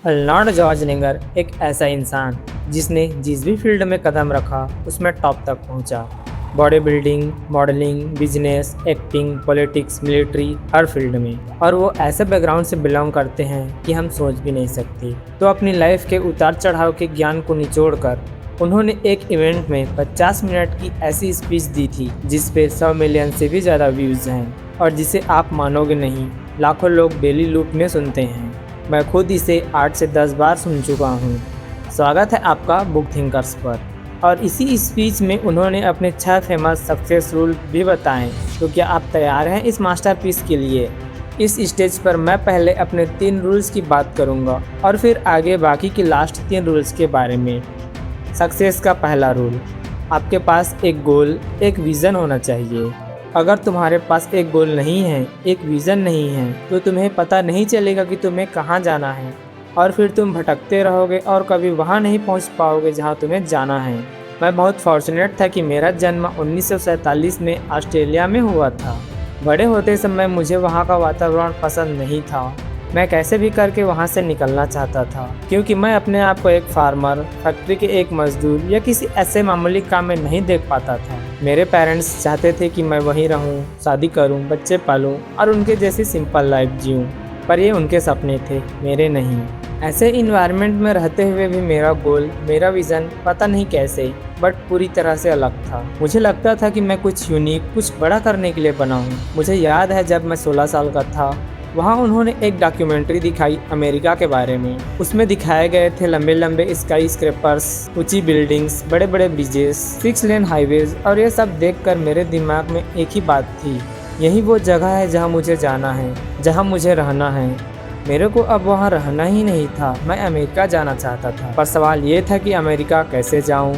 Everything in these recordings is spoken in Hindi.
अर्नोल्ड श्वार्ज़नेगर एक ऐसा इंसान जिसने जिस भी फील्ड में कदम रखा उसमें टॉप तक पहुंचा। Body building, modelling, business, acting, politics, military, हर फील्ड में। और वो ऐसे बैकग्राउंड से बिलोंग करते हैं कि हम सोच भी नहीं सकते। तो अपनी लाइफ के उतार चढ़ाव के ज्ञान को निचोड़कर उन्होंने एक इवेंट में 50 मिनट की ऐसी स्पीच दी थी जिस पे 100 मिलियन से भी ज़्यादा व्यूज़ हैं और जिसे आप मानोगे नहीं, लाखों लोग डेली लूप में सुनते हैं। मैं खुद इसे 8 से 10 बार सुन चुका हूँ। स्वागत है आपका बुक थिंकर्स पर। और इसी स्पीच में उन्होंने अपने 6 फेमस सक्सेस रूल भी बताएं। तो क्या आप तैयार हैं इस मास्टरपीस के लिए? इस स्टेज पर मैं पहले अपने 3 रूल्स की बात करूंगा और फिर आगे बाकी की लास्ट 3 रूल्स के बारे में। सक्सेस का पहला रूल, आपके पास एक गोल, एक विज़न होना चाहिए। अगर तुम्हारे पास एक गोल नहीं है, एक विज़न नहीं है, तो तुम्हें पता नहीं चलेगा कि तुम्हें कहाँ जाना है और फिर तुम भटकते रहोगे और कभी वहाँ नहीं पहुँच पाओगे जहाँ तुम्हें जाना है। मैं बहुत फॉर्चुनेट था कि मेरा जन्म 1947 में ऑस्ट्रेलिया में हुआ था। बड़े होते समय मुझे वहाँ का वातावरण पसंद नहीं था। मैं कैसे भी करके वहाँ से निकलना चाहता था क्योंकि मैं अपने आप को एक फार्मर, फैक्ट्री के एक मजदूर या किसी ऐसे मामूली काम में नहीं देख पाता था। मेरे पेरेंट्स चाहते थे कि मैं वहीं रहूं, शादी करूं, बच्चे पालूं और उनके जैसी सिंपल लाइफ जीऊं, पर ये उनके सपने थे, मेरे नहीं। ऐसे इन्वायरमेंट में रहते हुए भी मेरा गोल, मेरा विज़न पता नहीं कैसे बट पूरी तरह से अलग था। मुझे लगता था कि मैं कुछ यूनिक, कुछ बड़ा करने के लिए बना हूँ। मुझे याद है जब मैं 16 साल का था, वहाँ उन्होंने एक डॉक्यूमेंट्री दिखाई अमेरिका के बारे में। उसमें दिखाए गए थे लंबे लंबे स्काई स्क्रैपर्स, ऊंची बिल्डिंग्स, बड़े बड़े ब्रिजेस, 6 लेन हाईवेज और ये सब देखकर मेरे दिमाग में एक ही बात थी, यही वो जगह है जहाँ मुझे जाना है, जहाँ मुझे रहना है। मेरे को अब वहाँ रहना ही नहीं था, मैं अमेरिका जाना चाहता था। पर सवाल ये था कि अमेरिका कैसे जाऊँ।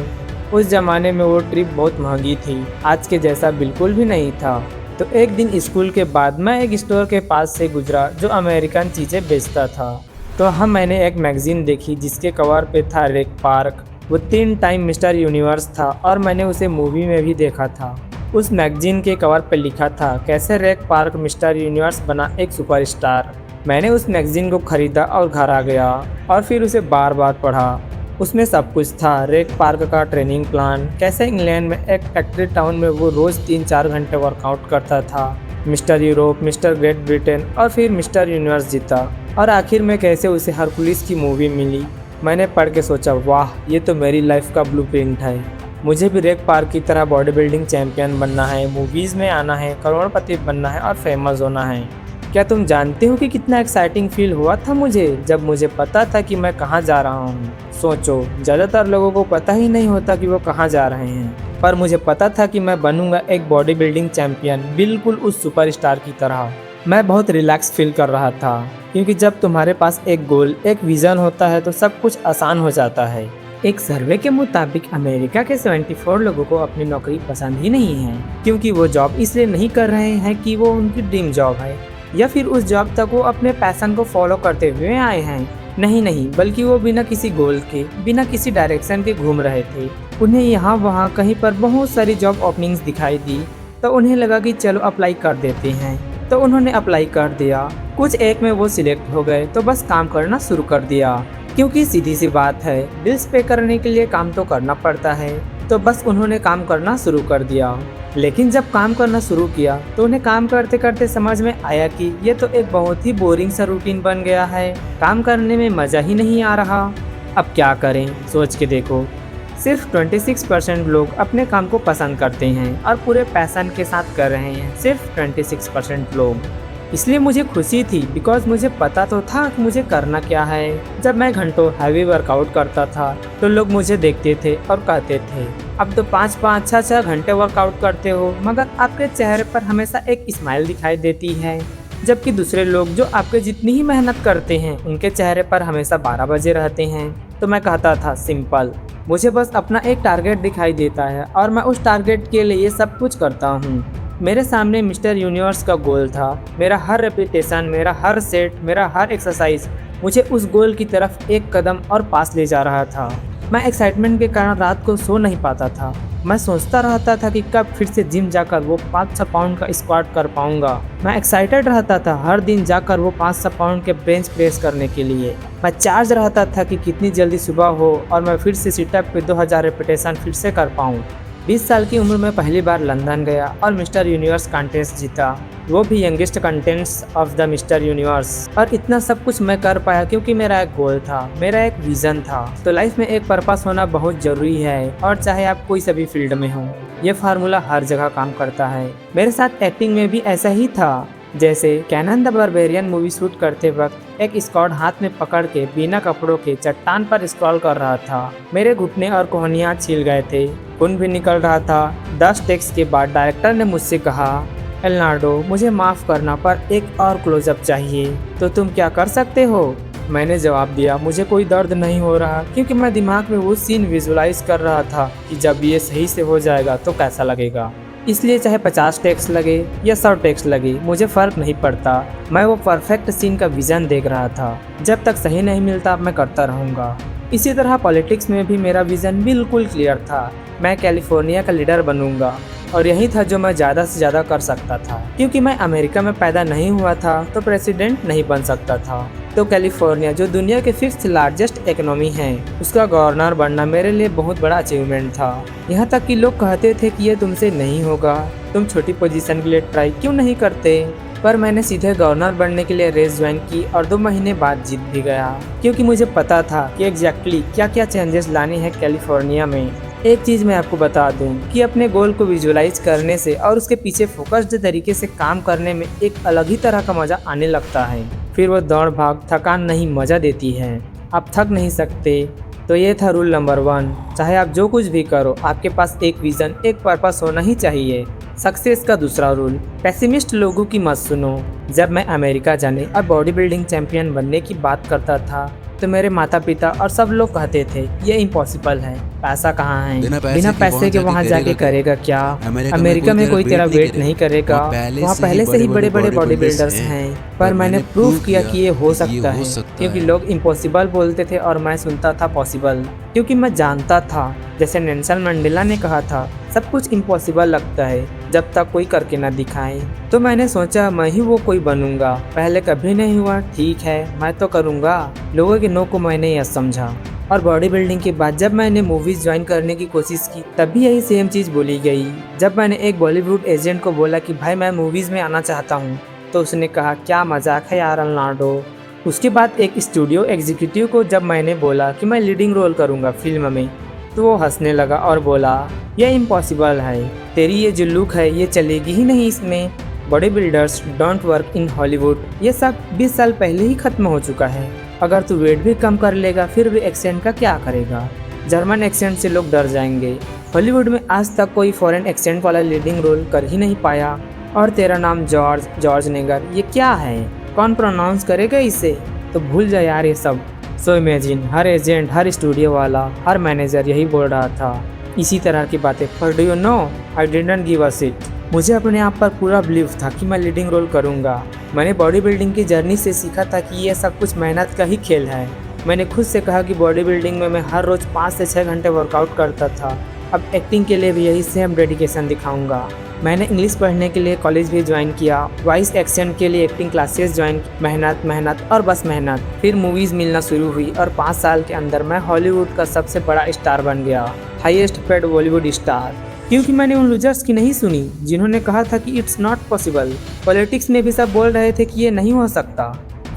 उस ज़माने में वो ट्रिप बहुत महंगी थी, आज के जैसा बिल्कुल भी नहीं था। तो एक दिन स्कूल के बाद मैं एक स्टोर के पास से गुजरा जो अमेरिकन चीज़ें बेचता था। तो मैंने एक मैगज़ीन देखी जिसके कवर पे था रेक पार्क। वो 3 टाइम मिस्टर यूनिवर्स था और मैंने उसे मूवी में भी देखा था। उस मैगज़ीन के कवर पे लिखा था कैसे रेक पार्क मिस्टर यूनिवर्स बना एक सुपरस्टार। मैंने उस मैगज़ीन को ख़रीदा और घर आ गया और फिर उसे बार बार पढ़ा। उसमें सब कुछ था, रेक पार्क का ट्रेनिंग प्लान, कैसे इंग्लैंड में एक फैक्ट्री टाउन में वो रोज़ 3-4 घंटे वर्कआउट करता था, mister Europe, mister great Britain और फिर मिस्टर यूनिवर्स जीता और आखिर में कैसे उसे हरकुलिस की मूवी मिली। मैंने पढ़ के सोचा, वाह, ये तो मेरी लाइफ का ब्लूप्रिंट है। मुझे भी रेक पार्क की तरह बॉडी बिल्डिंग चैम्पियन बनना है, मूवीज़ में आना है, करोड़पति बनना है और फेमस होना है। क्या तुम जानते हो कि कितना एक्साइटिंग फील हुआ था मुझे जब मुझे पता था कि मैं कहाँ जा रहा हूँ। सोचो, ज़्यादातर लोगों को पता ही नहीं होता कि वो कहाँ जा रहे हैं, पर मुझे पता था कि मैं बनूंगा एक बॉडी बिल्डिंग चैम्पियन, बिल्कुल उस सुपरस्टार की तरह। मैं बहुत रिलैक्स फील कर रहा था क्योंकि जब तुम्हारे पास एक गोल, एक विज़न होता है तो सब कुछ आसान हो जाता है। एक सर्वे के मुताबिक अमेरिका के 74 लोगों को अपनी नौकरी पसंद ही नहीं है क्योंकि वो जॉब इसलिए नहीं कर रहे हैं कि वो उनकी ड्रीम जॉब है या फिर उस जॉब तक वो अपने पैशन को फॉलो करते हुए आए हैं। नहीं, बल्कि वो बिना किसी गोल के, बिना किसी डायरेक्शन के घूम रहे थे। उन्हें यहाँ वहाँ कहीं पर बहुत सारी जॉब ओपनिंग्स दिखाई दी तो उन्हें लगा कि चलो अप्लाई कर देते हैं। तो उन्होंने अप्लाई कर दिया। कुछ एक में वो सिलेक्ट हो गए तो बस काम करना शुरू कर दिया क्योंकि सीधी सी बात है, बिल्स पे करने के लिए काम तो करना पड़ता है। तो बस उन्होंने काम करना शुरू कर दिया। लेकिन जब काम करना शुरू किया तो उन्हें काम करते करते समझ में आया कि ये तो एक बहुत ही बोरिंग सा रूटीन बन गया है, काम करने में मज़ा ही नहीं आ रहा। अब क्या करें, सोच के देखो, सिर्फ 26% लोग अपने काम को पसंद करते हैं और पूरे पैशन के साथ कर रहे हैं, सिर्फ 26% लोग। इसलिए मुझे खुशी थी बिकॉज मुझे पता तो था कि मुझे करना क्या है। जब मैं घंटों हैवी वर्कआउट करता था तो लोग मुझे देखते थे और कहते थे, अब तो 5-5, 6-6 घंटे वर्कआउट करते हो मगर आपके चेहरे पर हमेशा एक स्माइल दिखाई देती है। जबकि दूसरे लोग जो आपके जितनी ही मेहनत करते हैं उनके चेहरे पर हमेशा 12 बजे रहते हैं। तो मैं कहता था, सिंपल, मुझे बस अपना एक टारगेट दिखाई देता है और मैं उस टारगेट के लिए सब कुछ करता हूँ। मेरे सामने मिस्टर यूनिवर्स का गोल था। मेरा हर रेपिटेशन, मेरा हर सेट, मेरा हर एक्सरसाइज मुझे उस गोल की तरफ एक कदम और पास ले जा रहा था। मैं एक्साइटमेंट के कारण रात को सो नहीं पाता था। मैं सोचता रहता था कि कब फिर से जिम जाकर वो 500 पाउंड का स्क्वाट कर पाऊंगा। मैं एक्साइटेड रहता था हर दिन जाकर वो 500 पाउंड के बेंच प्रेस करने के लिए। मैं चार्ज रहता था कि कितनी जल्दी सुबह हो और मैं फिर से सिटअप पे 2000 रेपिटेशन फिर से कर पाऊँ। 20 साल की उम्र में पहली बार लंदन गया और मिस्टर यूनिवर्स कॉन्टेस्ट जीता, वो भी youngest contents of the mister universe. और इतना सब कुछ मैं कर पाया क्योंकि मेरा एक गोल था, मेरा एक विजन था। तो लाइफ में एक पर्पस होना बहुत जरूरी है, और चाहे आप कोई सा भी फील्ड में हो, ये फार्मूला हर जगह काम करता है। मेरे साथ एक्टिंग में भी ऐसा ही था। जैसे Conan the Barbarian movie shoot करते वक्त एक स्कॉट हाथ में पकड़ के बिना कपड़ों के चट्टान पर स्क्रॉल कर रहा था। मेरे घुटने और कोहनियाँ छिल गए थे, खून भी निकल रहा था। 10 टेक्स के बाद डायरेक्टर ने मुझसे कहा, एल्नार्डो मुझे माफ़ करना पर एक और क्लोजअप चाहिए, तो तुम क्या कर सकते हो? मैंने जवाब दिया, मुझे कोई दर्द नहीं हो रहा, क्योंकि मैं दिमाग में वो सीन विजुलाइज कर रहा था कि जब ये सही से हो जाएगा तो कैसा लगेगा। इसलिए चाहे 50 टेक्स लगे या 100 टेक्स लगे, मुझे फ़र्क नहीं पड़ता। मैं वो परफेक्ट सीन का विज़न देख रहा था। जब तक सही नहीं मिलता मैं करता रहूँगा। इसी तरह पॉलिटिक्स में भी मेरा विज़न बिल्कुल क्लियर था। मैं कैलिफोर्निया का लीडर बनूंगा, और यही था जो मैं ज़्यादा से ज़्यादा कर सकता था। क्योंकि मैं अमेरिका में पैदा नहीं हुआ था तो प्रेसिडेंट नहीं बन सकता था। तो कैलिफोर्निया जो दुनिया के 5th लार्जेस्ट इकोनॉमी है, उसका गवर्नर बनना मेरे लिए बहुत बड़ा अचीवमेंट था। यहाँ तक कि लोग कहते थे कि ये तुमसे नहीं होगा, तुम छोटी पोजीशन के लिए ट्राई क्यों नहीं करते। पर मैंने सीधे गवर्नर बनने के लिए रेस ज्वाइन की और 2 महीने बाद जीत भी गया, क्योंकि मुझे पता था कि एग्जैक्टली क्या क्या चेंजेस लाने हैं कैलिफोर्निया में। एक चीज़ मैं आपको बता दूं कि अपने गोल को विजुलाइज करने से और उसके पीछे फोकस्ड तरीके से काम करने में एक अलग ही तरह का मज़ा आने लगता है। फिर वो दौड़ भाग थकान नहीं मज़ा देती है, आप थक नहीं सकते। तो ये था रूल नंबर 1, चाहे आप जो कुछ भी करो, आपके पास एक विज़न, एक पर्पस होना ही चाहिए। सक्सेस का दूसरा रूल, पेसिमिस्ट लोगों की मत सुनो। जब मैं अमेरिका जाने और बॉडी बिल्डिंग चैंपियन बनने की बात करता था तो मेरे माता पिता और सब लोग कहते थे ये इम्पॉसिबल है, पैसा कहाँ है, बिना पैसे के वहाँ जाके करेगा क्या, अमेरिका में कोई तेरा वेट नहीं करेगा, वहाँ पहले से ही बड़े बड़े बॉडी बिल्डर्स हैं। पर मैंने प्रूव किया कि ये हो सकता है, क्योंकि लोग इम्पॉसिबल बोलते थे और मैं सुनता था पॉसिबल, क्योंकि मैं जानता था, जैसे नेल्सन मंडेला ने कहा था, सब कुछ इम्पॉसिबल लगता है जब तक कोई करके ना दिखाए। तो मैंने सोचा मैं ही वो कोई बनूंगा। पहले कभी नहीं हुआ, ठीक है मैं तो करूंगा। लोगों के नो को मैंने यह समझा। और बॉडी बिल्डिंग के बाद जब मैंने मूवीज ज्वाइन करने की कोशिश की तब भी यही सेम चीज़ बोली गई। जब मैंने एक बॉलीवुड एजेंट को बोला कि भाई मैं मूवीज में आना चाहता हूँ, तो उसने कहा क्या मजाक है यार एल्नार्डो। उसके बाद एक स्टूडियो एग्जीक्यूटिव को जब मैंने बोला कि मैं लीडिंग रोल करूँगा फिल्म में, तो वो हंसने लगा और बोला यह इम्पॉसिबल है, तेरी ये जो लुक है ये चलेगी ही नहीं इसमें, body builders don't work in Hollywood. ये सब 20 साल पहले ही खत्म हो चुका है। अगर तू वेट भी कम कर लेगा फिर भी एक्सेंट का क्या करेगा, जर्मन एक्सेंट से लोग डर जाएंगे। हॉलीवुड में आज तक कोई फॉरेन एक्सेंट वाला लीडिंग रोल कर ही नहीं पाया। और तेरा नाम जॉर्ज नेगर, ये क्या है, कौन प्रोनाउंस करेगा इसे, तो भूल जा यार ये सब। सो इमेजिन हर एजेंट, हर स्टूडियो वाला, हर मैनेजर यही बोल रहा था, इसी तरह की बातें। पर do you know I didn't give a shit. मुझे अपने आप पर पूरा बिलीव था कि मैं लीडिंग रोल करूंगा। मैंने बॉडी बिल्डिंग की जर्नी से सीखा था कि ये सब कुछ मेहनत का ही खेल है। मैंने खुद से कहा कि बॉडी बिल्डिंग में मैं हर रोज़ 5 से 6 घंटे वर्कआउट करता था। अब एक्टिंग के लिए भी यही सेम डेडिकेशन दिखाऊंगा। मैंने इंग्लिश पढ़ने के लिए कॉलेज भी ज्वाइन किया, वॉइस एक्सेंट के लिए एक्टिंग क्लासेस ज्वाइन की, मेहनत और बस मेहनत। फिर मूवीज़ मिलना शुरू हुई और 5 साल के अंदर मैं हॉलीवुड का सबसे बड़ा स्टार बन गया, हाईएस्ट पेड बॉलीवुड स्टार। क्योंकि मैंने उन लूजर्स की नहीं सुनी जिन्होंने कहा था कि इट्स नॉट पॉसिबल। पॉलिटिक्स में भी सब बोल रहे थे कि ये नहीं हो सकता,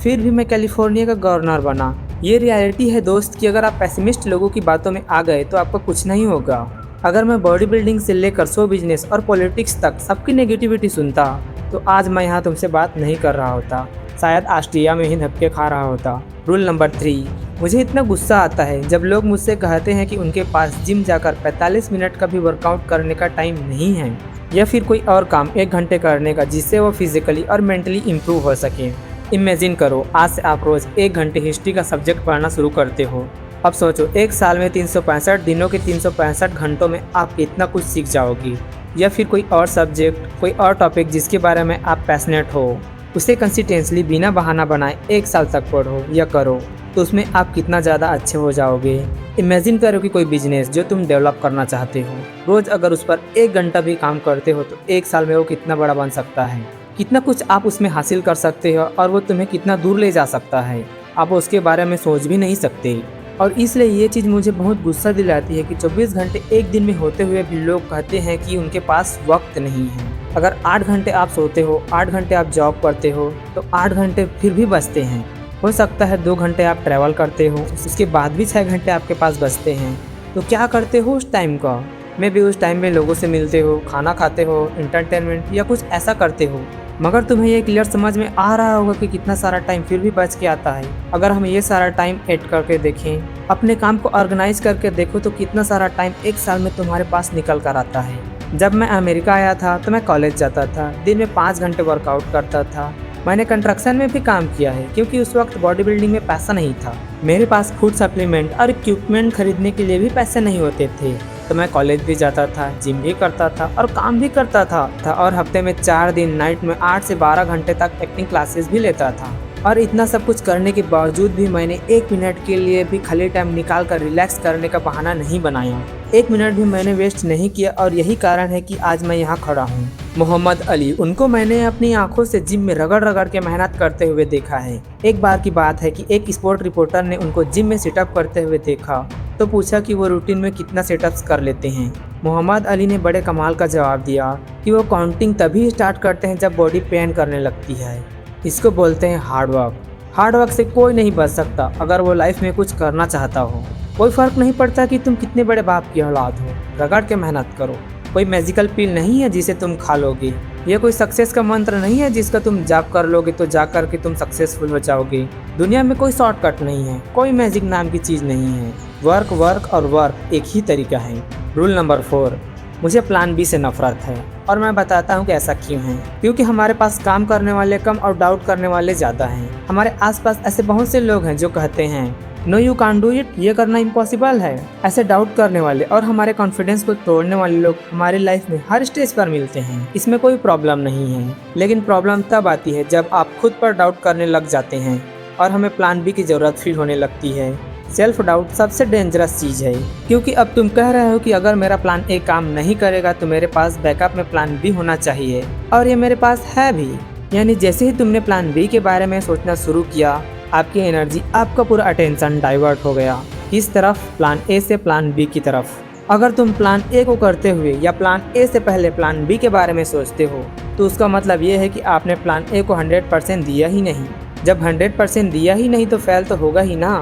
फिर भी मैं कैलिफोर्निया का गवर्नर बना। ये रियलिटी है दोस्त कि अगर आप पेसिमिस्ट लोगों की बातों में आ गए तो आपको कुछ नहीं होगा। अगर मैं बॉडी बिल्डिंग से लेकर शो बिजनेस और पॉलिटिक्स तक सबकी नेगेटिविटी सुनता तो आज मैं यहाँ तुमसे बात नहीं कर रहा होता, शायद ऑस्ट्रिया में ही धक्के खा रहा होता। रूल नंबर 3, मुझे इतना गुस्सा आता है जब लोग मुझसे कहते हैं कि उनके पास जिम जाकर 45 मिनट का भी वर्कआउट करने का टाइम नहीं है, या फिर कोई और काम 1 घंटे करने का जिससे वो फिजिकली और मेंटली इम्प्रूव हो सके। इमेजिन करो आज से आप रोज़ 1 घंटे हिस्ट्री का सब्जेक्ट पढ़ना शुरू करते हो। अब सोचो 1 साल में 365 दिनों के 365 घंटों में आप इतना कुछ सीख जाओगी। या फिर कोई और सब्जेक्ट, कोई और टॉपिक जिसके बारे में आप पैशनेट हो। उसे कंसिस्टेंटली बिना बहाना बनाए 1 साल तक पढ़ो या करो, तो उसमें आप कितना ज़्यादा अच्छे हो जाओगे। इमेजिन करो कि कोई बिजनेस जो तुम डेवलप करना चाहते हो, रोज़ अगर उस पर 1 घंटा भी काम करते हो तो 1 साल में वो कितना बड़ा बन सकता है, कितना कुछ आप उसमें हासिल कर सकते हो और वो तुम्हें कितना दूर ले जा सकता है, आप उसके बारे में सोच भी नहीं सकते। और इसलिए ये चीज़ मुझे बहुत गुस्सा दिलाती है कि 24 घंटे एक दिन में होते हुए भी लोग कहते हैं कि उनके पास वक्त नहीं है। अगर 8 घंटे आप सोते हो, 8 घंटे आप जॉब करते हो, तो 8 घंटे फिर भी बचते हैं। हो सकता है 2 घंटे आप ट्रैवल करते हो, उसके बाद भी 6 घंटे आपके पास बचते हैं। तो क्या करते हो उस टाइम का? मे भी उस टाइम में लोगों से मिलते हो, खाना खाते हो, एंटरटेनमेंट या कुछ ऐसा करते हो। मगर तुम्हें ये क्लियर समझ में आ रहा होगा कि कितना सारा टाइम फिर भी बच के आता है। अगर हम ये सारा टाइम ऐड करके देखें, अपने काम को ऑर्गेनाइज करके देखो, तो कितना सारा टाइम 1 साल में तुम्हारे पास निकल कर आता है। जब मैं अमेरिका आया था तो मैं कॉलेज जाता था, दिन में 5 घंटे वर्कआउट करता था। मैंने कंस्ट्रक्शन में भी काम किया है, क्योंकि उस वक्त बॉडी बिल्डिंग में पैसा नहीं था। मेरे पास फूड सप्लीमेंट और इक्विपमेंट खरीदने के लिए भी पैसे नहीं होते थे। तो मैं कॉलेज भी जाता था, जिम भी करता था और काम भी करता था और हफ्ते में 4 दिन नाइट में 8 से 12 घंटे तक एक्टिंग क्लासेस भी लेता था। और इतना सब कुछ करने के बावजूद भी मैंने 1 मिनट के लिए भी खाली टाइम निकाल कर रिलैक्स करने का बहाना नहीं बनाया। 1 मिनट भी मैंने वेस्ट नहीं किया और यही कारण है कि आज मैं यहाँ खड़ा हूँ। मोहम्मद अली, उनको मैंने अपनी आंखों से जिम में रगड़ रगड़ के मेहनत करते हुए देखा है। एक बार की बात है कि एक स्पोर्ट रिपोर्टर ने उनको जिम में सिटअप करते हुए देखा, तो पूछा कि वो रूटीन में कितना सेटअप्स कर लेते हैं। मोहम्मद अली ने बड़े कमाल का जवाब दिया कि वो काउंटिंग तभी स्टार्ट करते हैं जब बॉडी पेन करने लगती है। इसको बोलते हैं हार्डवर्क। हार्डवर्क से कोई नहीं बच सकता अगर वो लाइफ में कुछ करना चाहता हो। कोई फर्क नहीं पड़ता कि तुम कितने बड़े बाप की औलाद हो, रगड़ के मेहनत करो। कोई मैजिकल पिल नहीं है जिसे तुम खा लोगे। ये कोई सक्सेस का मंत्र नहीं है जिसका तुम जाप कर लोगे तो जा कर के तुम सक्सेसफुल हो जाओगे। दुनिया में कोई शॉर्टकट नहीं है, कोई मैजिक नाम की चीज़ नहीं है। वर्क वर्क और वर्क एक ही तरीका है। रूल नंबर 4, मुझे प्लान बी से नफरत है और मैं बताता हूँ कि ऐसा क्यों है। क्योंकि हमारे पास काम करने वाले कम और डाउट करने वाले ज़्यादा हैं। हमारे आसपास ऐसे बहुत से लोग हैं जो कहते हैं no you can't do it, ये करना इम्पॉसिबल है। ऐसे डाउट करने वाले और हमारे कॉन्फिडेंस को तोड़ने वाले लोग हमारी लाइफ में हर स्टेज पर मिलते हैं। इसमें कोई प्रॉब्लम नहीं है, लेकिन प्रॉब्लम तब आती है जब आप खुद पर डाउट करने लग जाते हैं और हमें प्लान बी की ज़रूरत फील होने लगती है। सेल्फ डाउट सबसे डेंजरस चीज़ है, क्योंकि अब तुम कह रहे हो कि अगर मेरा प्लान ए काम नहीं करेगा तो मेरे पास बैकअप में प्लान बी होना चाहिए, और ये मेरे पास है भी। यानी जैसे ही तुमने प्लान बी के बारे में सोचना शुरू किया, आपकी एनर्जी, आपका पूरा अटेंशन डाइवर्ट हो गया किस तरफ? प्लान ए से प्लान बी की तरफ। अगर तुम प्लान ए को करते हुए या प्लान ए से पहले प्लान बी के बारे में सोचते हो, तो उसका मतलब ये है कि आपने प्लान ए को 100% दिया ही नहीं। जब 100% दिया ही नहीं तो फेल तो होगा ही ना।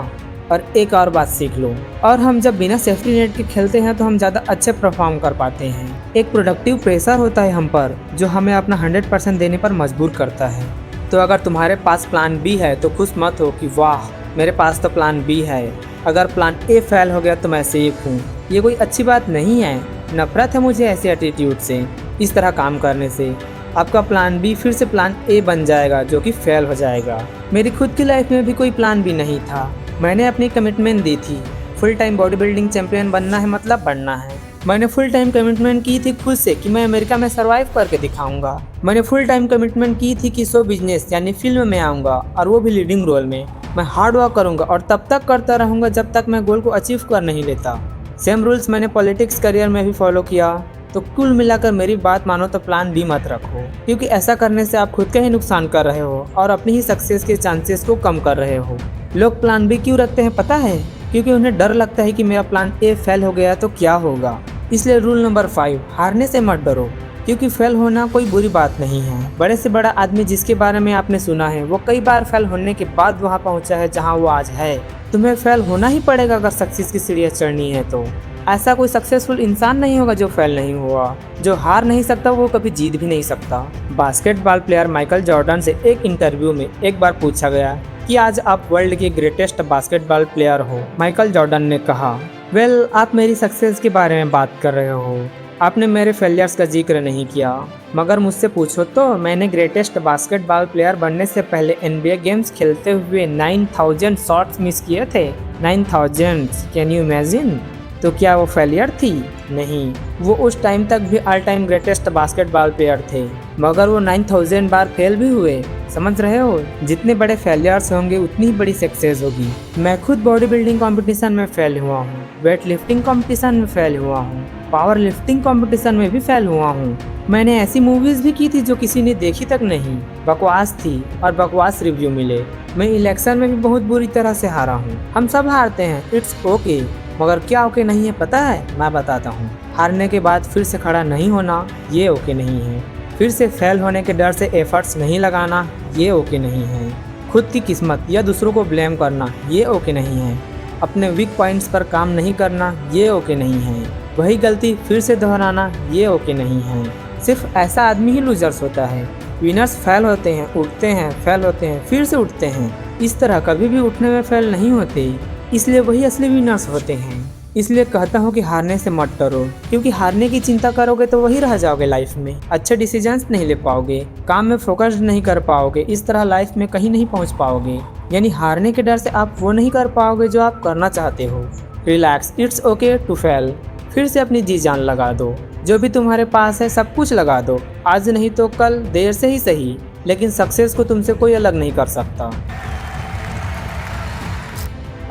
और एक और बात सीख लो, और हम जब बिना सेफ्टी नेट के खेलते हैं तो हम ज़्यादा अच्छे परफॉर्म कर पाते हैं। एक प्रोडक्टिव प्रेशर होता है हम पर, जो हमें अपना 100% देने पर मजबूर करता है। तो अगर तुम्हारे पास प्लान बी है तो खुश मत हो कि वाह मेरे पास तो प्लान बी है, अगर प्लान ए फेल हो गया तो मैं सेफ हूँ। ये कोई अच्छी बात नहीं है। नफरत है मुझे ऐसे एटीट्यूड से। इस तरह काम करने से आपका प्लान बी फिर से प्लान ए बन जाएगा, जो कि फेल हो जाएगा। मेरी खुद की लाइफ में भी कोई प्लान बी नहीं था। मैंने अपनी कमिटमेंट दी थी, full time body building champion बनना है मतलब बनना है। मैंने फुल टाइम कमिटमेंट की थी खुद से कि मैं अमेरिका में सरवाइव करके दिखाऊंगा। मैंने फुल टाइम कमिटमेंट की थी कि शो बिजनेस यानी फिल्म में आऊँगा, और वो भी लीडिंग रोल में। मैं हार्ड वर्क करूँगा और तब तक करता रहूँगा जब तक मैं गोल को अचीव कर नहीं लेता। सेम रूल्स मैंने पॉलिटिक्स करियर में भी फॉलो किया। तो कुल मिलाकर मेरी बात मानो तो प्लान बी मत रखो, क्योंकि ऐसा करने से आप खुद का ही नुकसान कर रहे हो और अपनी ही सक्सेस के चांसेस को कम कर रहे हो। लोग प्लान बी क्यों रखते हैं पता है? क्योंकि उन्हें डर लगता है कि मेरा प्लान ए फेल हो गया तो क्या होगा। इसलिए रूल नंबर 5, हारने से मत डरो, क्योंकि फेल होना कोई बुरी बात नहीं है। बड़े से बड़ा आदमी जिसके बारे में आपने सुना है, वो कई बार फेल होने के बाद वहाँ पहुँचा है जहाँ वो आज है। तुम्हें फेल होना ही पड़ेगा अगर सक्सेस की सीढ़ियाँ चढ़नी है तो। ऐसा कोई सक्सेसफुल इंसान नहीं होगा जो फेल नहीं हुआ। जो हार नहीं सकता वो कभी जीत भी नहीं सकता। बास्केटबॉल प्लेयर माइकल जॉर्डन से एक इंटरव्यू में एक बार पूछा गया कि आज आप वर्ल्ड के ग्रेटेस्ट बास्केटबॉल प्लेयर हो। माइकल जॉर्डन ने कहा, वेल, आप मेरी सक्सेस के बारे में बात कर रहे हो, आपने मेरे फेलियर्स का जिक्र नहीं किया। मगर मुझसे पूछो तो मैंने ग्रेटेस्ट बास्केटबॉल प्लेयर बनने से पहले NBA गेम्स खेलते हुए 9000 शॉट्स मिस किए थे। 9000, कैन यू इमेजिन? तो क्या वो फेलियर थी? नहीं, वो उस टाइम तक भी all time greatest basketball player थे, मगर वो 9000 बार फेल भी हुए। समझ रहे हो, जितने बड़े फेलियर्स होंगे उतनी ही बड़ी सक्सेस होगी। मैं खुद बॉडी बिल्डिंग कंपटीशन में फेल हुआ हूँ, वेट लिफ्टिंग कंपटीशन में फेल हुआ हूँ, पावर लिफ्टिंग कंपटीशन में भी फेल हुआ हूँ। मैंने ऐसी मूवीज भी की थी जो किसी ने देखी तक नहीं, बकवास थी और बकवास रिव्यू मिले। मैं इलेक्शन में भी बहुत बुरी तरह से हारा हूँ। हम सब हारते हैं, इट्स ओके, मगर क्या ओके नहीं है पता है? मैं बताता हूँ। हारने के बाद फिर से खड़ा नहीं होना, ये ओके नहीं है। फिर से फेल होने के डर से एफर्ट्स नहीं लगाना, ये ओके नहीं है। खुद की किस्मत या दूसरों को ब्लेम करना, ये ओके नहीं है। अपने वीक पॉइंट्स पर काम नहीं करना, ये ओके नहीं है। वही गलती फिर से दोहराना, ये ओके नहीं है। सिर्फ ऐसा आदमी ही लूजर्स होता है। विनर्स फेल होते हैं, उठते हैं, फेल होते हैं, फिर से उठते हैं। इस तरह कभी भी उठने में फेल नहीं होते, इसलिए वही असली विनर्स होते हैं। इसलिए कहता हूँ कि हारने से मत डरो, क्योंकि हारने की चिंता करोगे तो वही रह जाओगे लाइफ में। अच्छे डिसीजंस नहीं ले पाओगे, काम में फोकस नहीं कर पाओगे, इस तरह लाइफ में कहीं नहीं पहुँच पाओगे। यानी हारने के डर से आप वो नहीं कर पाओगे जो आप करना चाहते हो। Relax, it's okay to fail. फिर से अपनी जी जान लगा दो, जो भी तुम्हारे पास है सब कुछ लगा दो। आज नहीं तो कल, देर से ही सही, लेकिन सक्सेस को तुमसे कोई अलग नहीं कर सकता।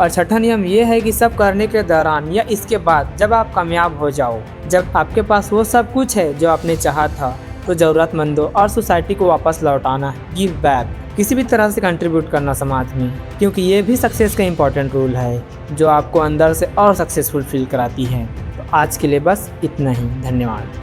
और छठा नियम ये है कि सब करने के दौरान या इसके बाद जब आप कामयाब हो जाओ, जब आपके पास वो सब कुछ है जो आपने चाहा था, तो ज़रूरतमंदों और सोसाइटी को वापस लौटाना है, गिव बैक। किसी भी तरह से कंट्रीब्यूट करना समाज में, क्योंकि ये भी सक्सेस का इम्पॉर्टेंट रूल है जो आपको अंदर से और सक्सेसफुल फील कराती है। तो आज के लिए बस इतना ही, धन्यवाद।